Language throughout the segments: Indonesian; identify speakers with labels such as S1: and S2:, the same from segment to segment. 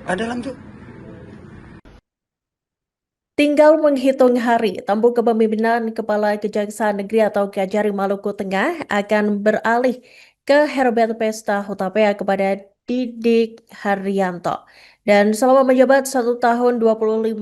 S1: Ada lampu.
S2: Tinggal menghitung hari, tampuk kepemimpinan Kepala Kejaksaan Negeri atau Kejari Maluku Tengah akan beralih ke Herbert Pesta Hutapea kepada Didik Haryanto. Dan selama menjabat 1 tahun 25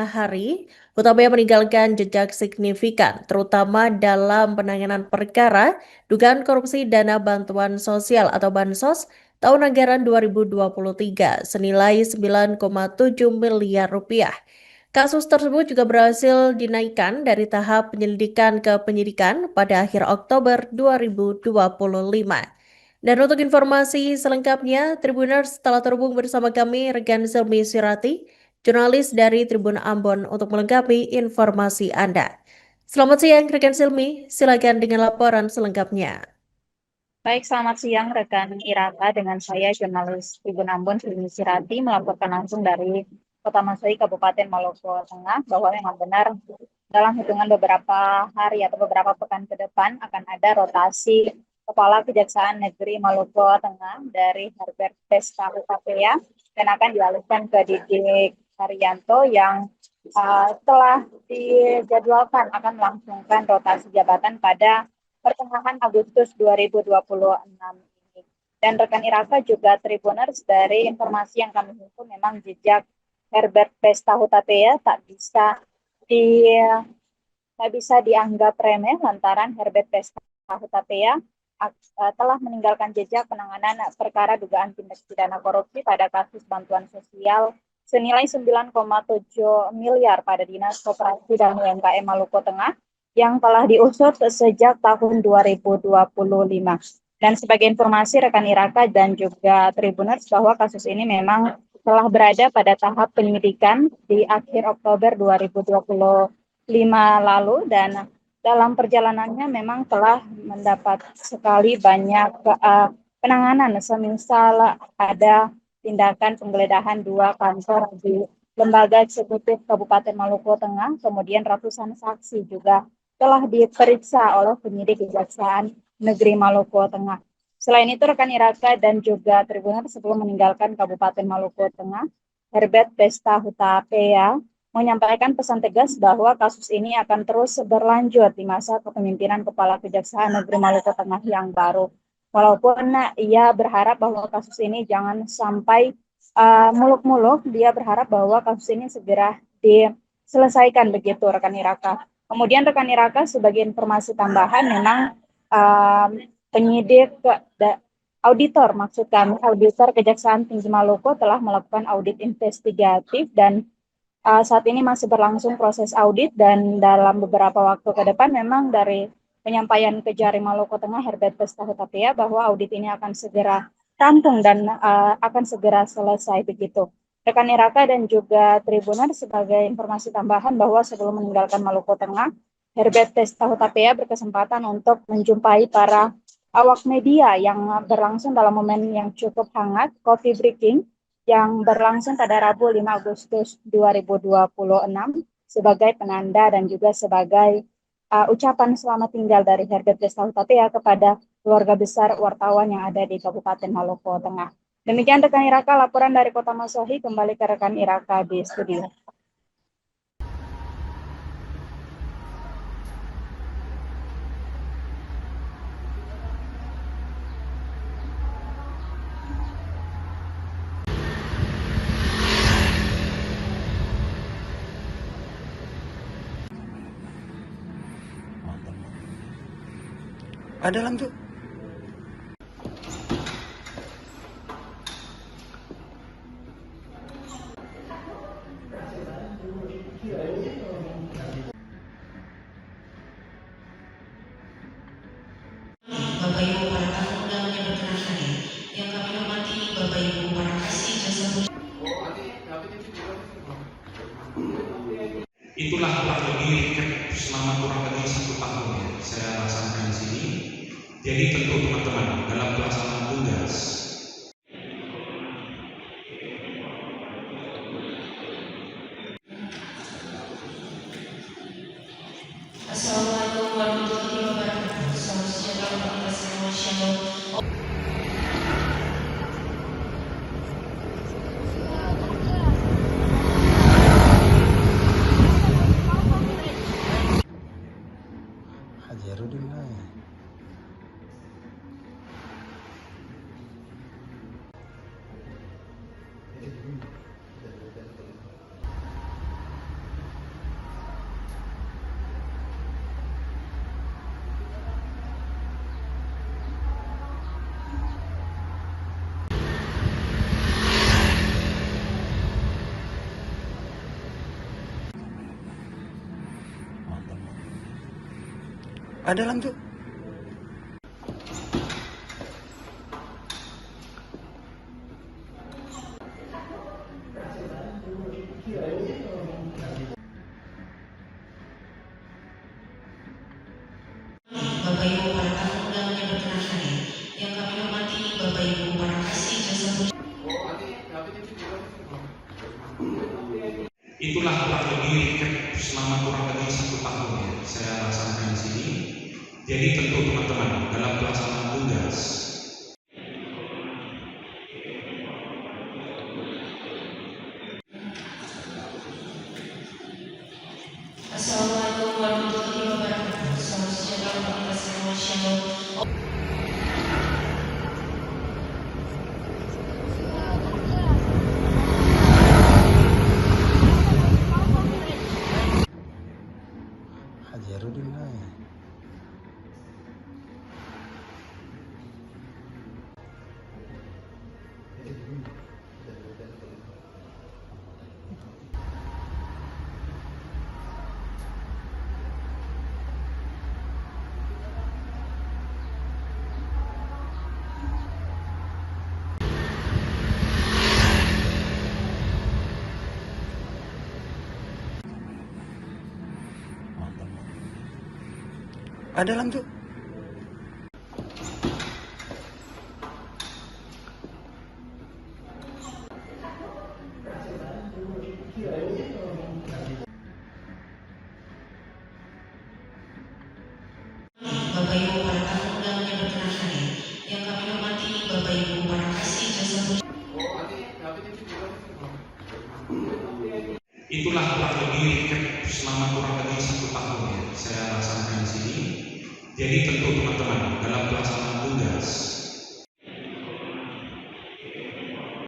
S2: hari, Hutapea meninggalkan jejak signifikan, terutama dalam penanganan perkara dugaan korupsi dana bantuan sosial atau Bansos tahun anggaran 2023 senilai 9,7 miliar rupiah. Kasus tersebut juga berhasil dinaikkan dari tahap penyelidikan ke penyidikan pada akhir Oktober 2025. Dan untuk informasi selengkapnya, Tribuners telah terhubung bersama kami rekan Selmi Sirati, jurnalis dari Tribun Ambon untuk melengkapi informasi Anda. Selamat siang rekan Selmi, silakan dengan laporan selengkapnya.
S3: Baik, selamat siang rekan Iraka dengan saya jurnalis Tribun Ambon Selmi Sirati melaporkan langsung dari Kota Masoi, Kabupaten Maluku Tengah bahwa memang benar dalam hitungan beberapa hari atau beberapa pekan ke depan akan ada rotasi Kepala Kejaksaan Negeri Maluku Tengah dari Herbert Pesta Hutapea dan akan dialihkan ke Didik Haryanto yang telah dijadwalkan akan melangsungkan rotasi jabatan pada pertengahan Agustus 2026 ini. Dan rekan Iraka juga Tribuners, dari informasi yang kami himpun memang jejak Herbert Pesta Hutapea tak bisa dianggap remeh lantaran Herbert Pesta Hutapea telah meninggalkan jejak penanganan perkara dugaan tindak pidana korupsi pada kasus bantuan sosial senilai 9,7 miliar pada Dinas Koperasi dan UMKM Maluku Tengah yang telah diusut sejak tahun 2025. Dan sebagai informasi rekan Iraka dan juga Tribuners bahwa kasus ini memang telah berada pada tahap penyidikan di akhir Oktober 2025 lalu dan dalam perjalanannya memang telah mendapat sekali banyak penanganan, semisal ada tindakan penggeledahan 2 kantor di Lembaga Eksekutif Kabupaten Maluku Tengah, kemudian ratusan saksi juga telah diperiksa oleh penyidik Kejaksaan Negeri Maluku Tengah. Selain itu, rekan Iraka dan juga Tribuners sebelum meninggalkan Kabupaten Maluku Tengah, Herbert Pesta Hutapea menyampaikan pesan tegas bahwa kasus ini akan terus berlanjut di masa kepemimpinan Kepala Kejaksaan Negeri Maluku Tengah yang baru. Walaupun ia berharap bahwa kasus ini jangan sampai muluk-muluk, dia berharap bahwa kasus ini segera diselesaikan begitu rekan Iraka. Kemudian rekan Iraka sebagai informasi tambahan memang penyidik auditor maksud kami auditor Kejaksaan Tinggi Maluku telah melakukan audit investigatif dan saat ini masih berlangsung proses audit dan dalam beberapa waktu ke depan memang dari penyampaian Kejari Maluku Tengah Herbert Pesta Hutapea bahwa audit ini akan segera rampung dan akan segera selesai begitu. Rekan Iraka dan juga Tribuner sebagai informasi tambahan bahwa sebelum meninggalkan Maluku Tengah, Herbert Pesta Hutapea berkesempatan untuk menjumpai para awak media yang berlangsung dalam momen yang cukup hangat, coffee breaking, yang berlangsung pada Rabu 5 Agustus 2026 sebagai penanda dan juga sebagai ucapan selamat tinggal dari Herbert Pesta Hutapea kepada keluarga besar wartawan yang ada di Kabupaten Maluku Tengah. Demikian rekan Iraka, laporan dari Kota Masoi, kembali ke rekan Iraka di studio.
S1: Ada lampu.
S4: Bapak Ibu para tamu undangan yang berkenan hadir, yang kami hormati Bapak Ibu para kasih jasa mulia.
S5: Itulah kurang lebih recap selama kurang lebih 1 tahun ya saya laksanakan di sini. Jadi tentu teman-teman dalam pelaksanaan tugas
S4: Assalamualaikum warahmatullahi wabarakatuh. Salam sejahtera untuk kita semua. Shalom.
S1: Ada dalam tuh.
S4: Bapak Ibu para tamu undangan yang berkenan hadir, yang kami hormati Bapak Ibu para kasih jasa mulia.
S5: Itulah kurang lebih recap selama kurang lebih 1 tahun ya saya laksanakan di sini. Jadi tentu teman-teman dalam pelaksanaan tugas
S4: Assalamualaikum warahmatullahi wabarakatuh. Salam sejahtera untuk kita semua. Shalom.
S1: Hajarudin lah. Ada dalam tuh.
S4: Bapak Ibu para tamu undangan yang berkenan hadir, yang kami hormati Bapak Ibu para kasih jasa mulia.
S5: itulah kurang lebih recap selama kurang lebih 1 tahun ya saya laksanakan di sini. Jadi tentu teman-teman dalam pelaksanaan tugas